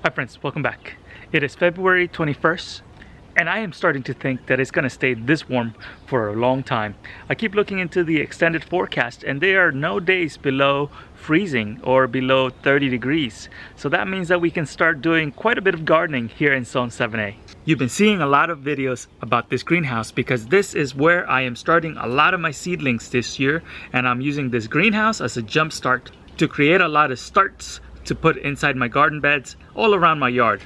Hi friends, welcome back. It is February 21st and I am starting to think that it's gonna stay this warm for a long time. I keep looking into the extended forecast and there are no days below freezing or below 30 degrees. So that means that we can start doing quite a bit of gardening here in Zone 7A. You've been seeing a lot of videos about this greenhouse because this is where I am starting a lot of my seedlings this year, and I'm using this greenhouse as a jump start to create a lot of starts to put inside my garden beds all around my yard.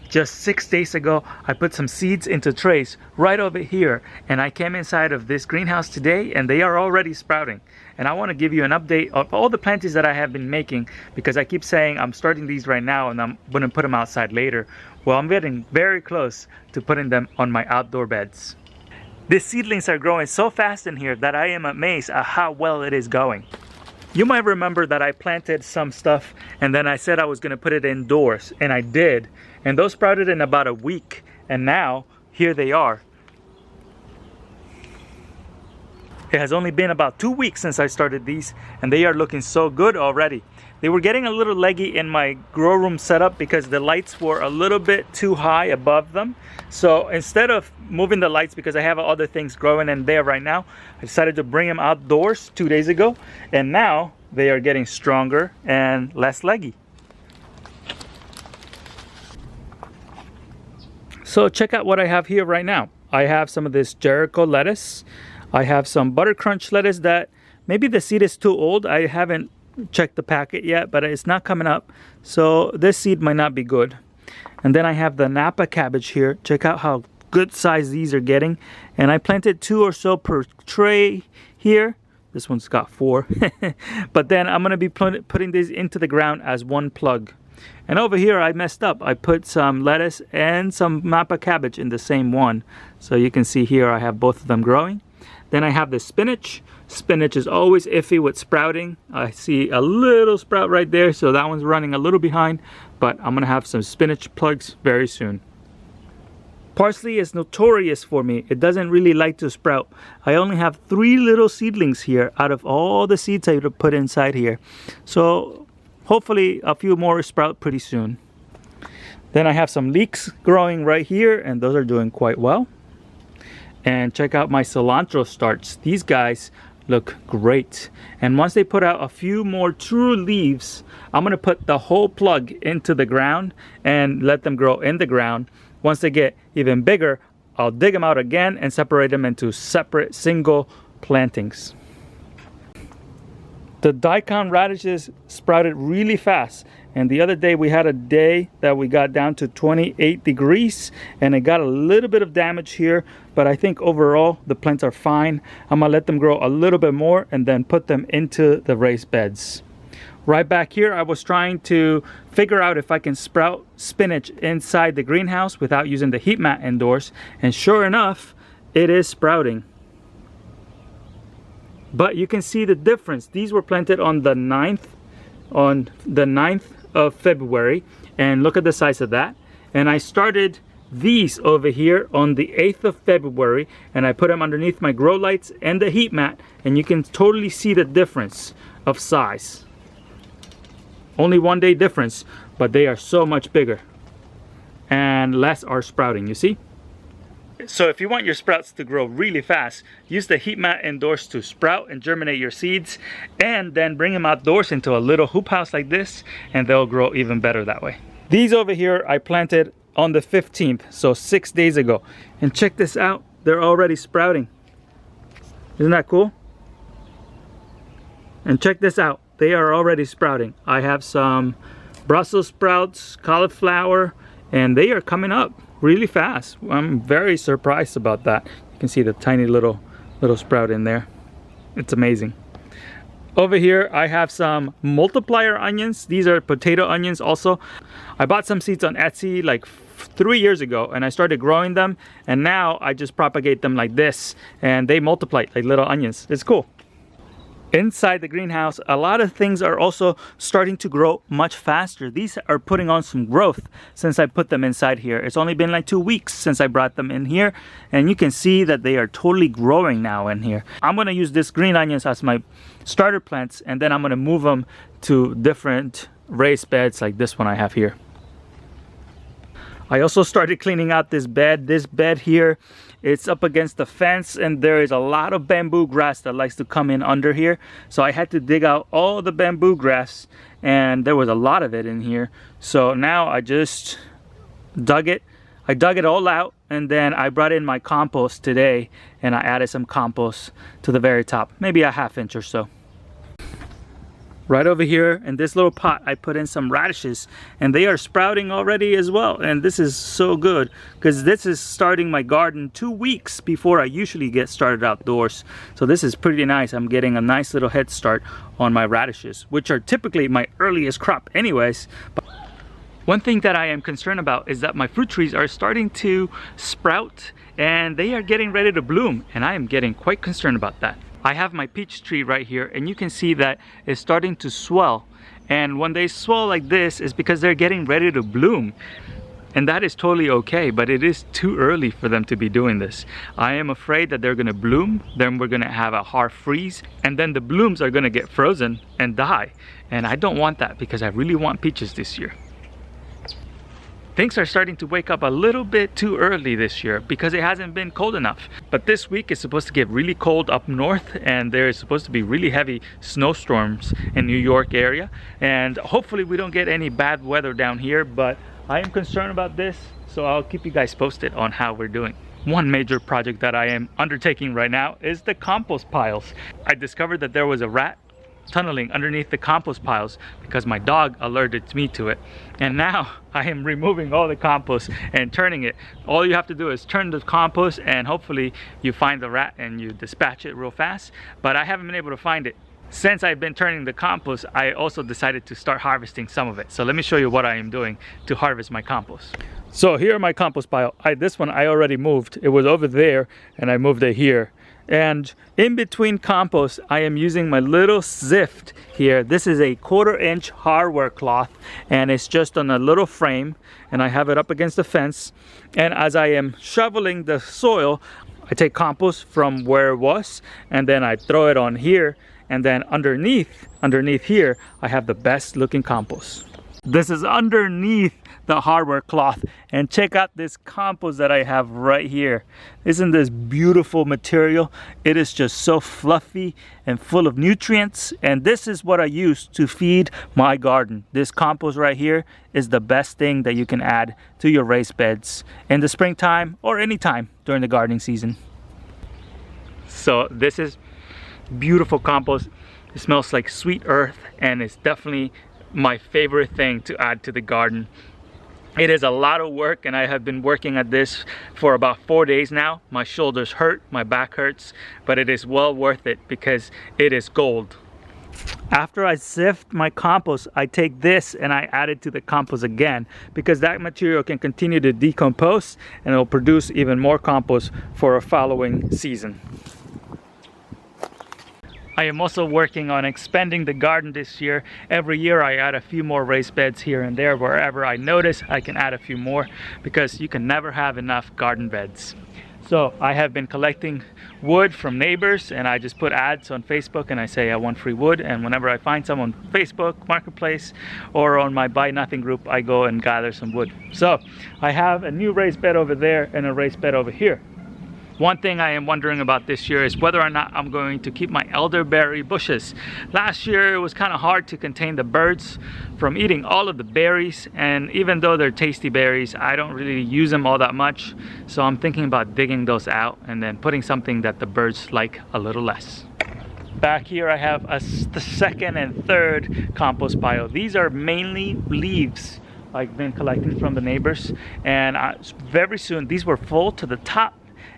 Just 6 days ago, I put some seeds into trays right over here, and I came inside of this greenhouse today and they are already sprouting. And I want to give you an update of all the plantings that I have been making, because I keep saying I'm starting these right now and I'm going to put them outside later. Well, I'm getting very close to putting them on my outdoor beds. These seedlings are growing so fast in here that I am amazed at how well it is going. You might remember that I planted some stuff and then I said I was going to put it indoors, and I did. And those sprouted in about a week, and now here they are. It has only been about 2 weeks since I started these and they are looking so good already. They were getting a little leggy in my grow room setup because the lights were a little bit too high above them. So instead of moving the lights, because I have other things growing in there right now, I decided to bring them outdoors 2 days ago, and now they are getting stronger and less leggy. So check out what I have here right now. I have some of this Jericho lettuce. I have some butter crunch lettuce that maybe the seed is too old. I haven't checked the packet yet, but it's not coming up, so this seed might not be good. And then I have the Napa cabbage here. Check out how good size these are getting, and I planted 2 or so per tray here. This one's got 4 but then I'm gonna be putting these into the ground as one plug. And over here I messed up. I put some lettuce and some Napa cabbage in the same one, so you can see here I have both of them growing. Then I have the spinach. Spinach is always iffy with sprouting. I see a little sprout right there, so that one's running a little behind, but I'm gonna have some spinach plugs very soon. Parsley is notorious for me. It doesn't really like to sprout. I only have 3 little seedlings here out of all the seeds I put inside here. So hopefully a few more sprout pretty soon. Then I have some leeks growing right here, and those are doing quite well. And check out my cilantro starts. These guys look great. And once they put out a few more true leaves, I'm gonna put the whole plug into the ground and let them grow in the ground. Once they get even bigger, I'll dig them out again and separate them into separate single plantings. The daikon radishes sprouted really fast, and the other day we had a day that we got down to 28 degrees and it got a little bit of damage here, but I think overall the plants are fine. I'm gonna let them grow a little bit more and then put them into the raised beds. Right back here I was trying to figure out if I can sprout spinach inside the greenhouse without using the heat mat indoors, and sure enough it is sprouting. But you can see the difference. These were planted on the 9th of February, and look at the size of that. And I started these over here on the 8th of February, and I put them underneath my grow lights and the heat mat, and you can totally see the difference of size. Only 1 day difference, but they are so much bigger and less are sprouting, you see? So if you want your sprouts to grow really fast, use the heat mat indoors to sprout and germinate your seeds, and then bring them outdoors into a little hoop house like this, and they'll grow even better that way. These over here I planted on the 15th, so 6 days ago. And check this out, they're already sprouting. Isn't that cool? And check this out, they are already sprouting. I have some Brussels sprouts, cauliflower, and they are coming up really fast. I'm very surprised about that. You can see the tiny little sprout in there. It's amazing. Over here I have some multiplier onions. These are potato onions also. I bought some seeds on Etsy like 3 years ago, and I started growing them, and now I just propagate them like this and they multiply like little onions. It's cool. Inside the greenhouse, a lot of things are also starting to grow much faster. These are putting on some growth since I put them inside here. It's only been like 2 weeks since I brought them in here, and you can see that they are totally growing now in here. I'm going to use this green onions as my starter plants, and then I'm going to move them to different raised beds like this one I have here. I also started cleaning out this bed. This bed here, it's up against the fence, and there is a lot of bamboo grass that likes to come in under here. So I had to dig out all the bamboo grass, and there was a lot of it in here. So now I just dug it. I dug it all out, and then I brought in my compost today, and I added some compost to the very top, maybe a ½ inch or so. Right over here in this little pot, I put in some radishes, and they are sprouting already as well. And this is so good because this is starting my garden 2 weeks before I usually get started outdoors. So this is pretty nice. I'm getting a nice little head start on my radishes, which are typically my earliest crop anyways. But one thing that I am concerned about is that my fruit trees are starting to sprout and they are getting ready to bloom, and I am getting quite concerned about that. I have my peach tree right here, and you can see that it's starting to swell. And when they swell like this, it's because they're getting ready to bloom. And that is totally okay, but it is too early for them to be doing this. I am afraid that they're gonna bloom, then we're gonna have a hard freeze, and then the blooms are gonna get frozen and die. And I don't want that because I really want peaches this year. Things are starting to wake up a little bit too early this year because it hasn't been cold enough. But this week is supposed to get really cold up north, and there is supposed to be really heavy snowstorms in New York area. And hopefully we don't get any bad weather down here, but I am concerned about this, so I'll keep you guys posted on how we're doing. One major project that I am undertaking right now is the compost piles. I discovered that there was a rat tunneling underneath the compost piles because my dog alerted me to it, and now I am removing all the compost and turning it. All you have to do is turn the compost, and hopefully you find the rat and you dispatch it real fast, but I haven't been able to find it. Since I've been turning the compost, I also decided to start harvesting some of it. So let me show you what I am doing to harvest my compost. So here are my compost pile. This one I already moved. It was over there and I moved it here. And in between compost, I am using my little Zift here. This is a 1/4 inch hardware cloth, and it's just on a little frame, and I have it up against the fence. And as I am shoveling the soil, I take compost from where it was, and then I throw it on here, and then underneath here, I have the best looking compost. This is underneath the hardware cloth, and check out this compost that I have right here. Isn't this beautiful material? It is just so fluffy and full of nutrients, and this is what I use to feed my garden. This compost right here is the best thing that you can add to your raised beds in the springtime or anytime during the gardening season. So this is beautiful compost. It smells like sweet earth, and it's definitely my favorite thing to add to the garden. It is a lot of work, and I have been working at this for about 4 days now. My shoulders hurt, my back hurts, but it is well worth it because it is gold. After I sift my compost, I take this and I add it to the compost again because that material can continue to decompose, and it will produce even more compost for a following season. I am also working on expanding the garden this year. Every year I add a few more raised beds here and there. Wherever I notice, I can add a few more because you can never have enough garden beds. So I have been collecting wood from neighbors, and I just put ads on Facebook and I say I want free wood, and whenever I find some on Facebook Marketplace or on my Buy Nothing group, I go and gather some wood. So I have a new raised bed over there and a raised bed over here. One thing I am wondering about this year is whether or not I'm going to keep my elderberry bushes. Last year it was kind of hard to contain the birds from eating all of the berries, and even though they're tasty berries, I don't really use them all that much. So I'm thinking about digging those out and then putting something that the birds like a little less. Back here I have the second and third compost pile. These are mainly leaves I've been collecting from the neighbors, and very soon these were full to the top,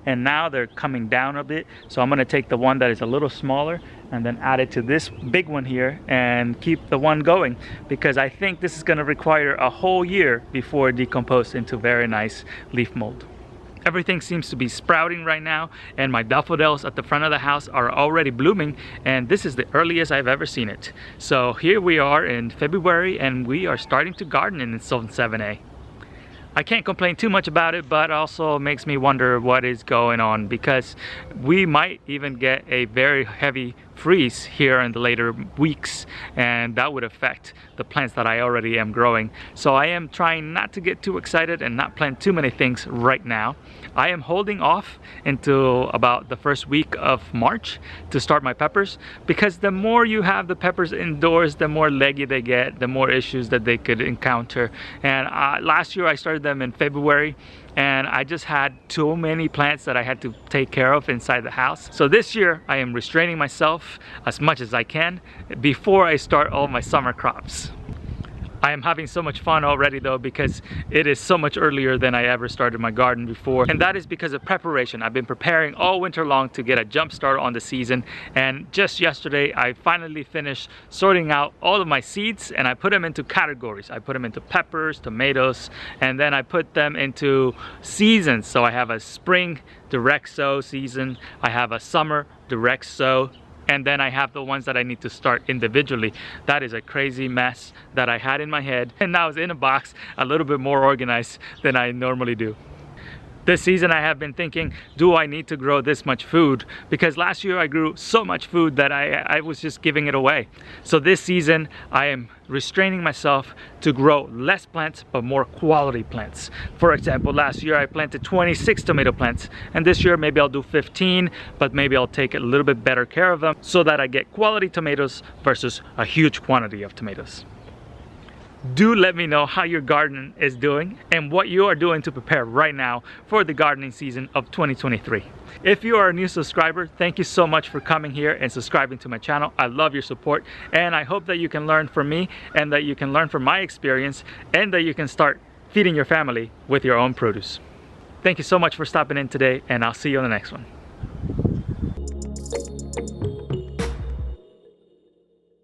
and now they're coming down a bit. So I'm going to take the one that is a little smaller and then add it to this big one here and keep the one going, because I think this is going to require a whole year before it decomposes into very nice leaf mold. Everything seems to be sprouting right now, and my daffodils at the front of the house are already blooming, and this is the earliest I've ever seen it. So here we are in February, and we are starting to garden in Zone 7A. I can't complain too much about it, but also makes me wonder what is going on, because we might even get a very heavy freeze here in the later weeks, and that would affect the plants that I already am growing. So I am trying not to get too excited and not plant too many things right now. I am holding off until about the first week of March to start my peppers, because the more you have the peppers indoors, the more leggy they get, the more issues that they could encounter. And last year I started them in February, and I just had too many plants that I had to take care of inside the house. So this year I am restraining myself as much as I can before I start all my summer crops. I am having so much fun already though, because it is so much earlier than I ever started my garden before, and that is because of preparation. I've been preparing all winter long to get a jump start on the season, and just yesterday I finally finished sorting out all of my seeds, and I put them into categories. I put them into peppers, tomatoes, and then I put them into seasons. So I have a spring direct sow season, I have a summer direct sow, and then I have the ones that I need to start individually. That is a crazy mess that I had in my head, and now it's in a box, a little bit more organized than I normally do. This season I have been thinking, do I need to grow this much food? Because last year I grew so much food that I was just giving it away. So this season I am restraining myself to grow less plants but more quality plants. For example, last year I planted 26 tomato plants, and this year maybe I'll do 15, but maybe I'll take a little bit better care of them so that I get quality tomatoes versus a huge quantity of tomatoes. Do let me know how your garden is doing and what you are doing to prepare right now for the gardening season of 2023. If you are a new subscriber, thank you so much for coming here and subscribing to my channel. I love your support, and I hope that you can learn from me and that you can learn from my experience and that you can start feeding your family with your own produce. Thank you so much for stopping in today, and I'll see you on the next one.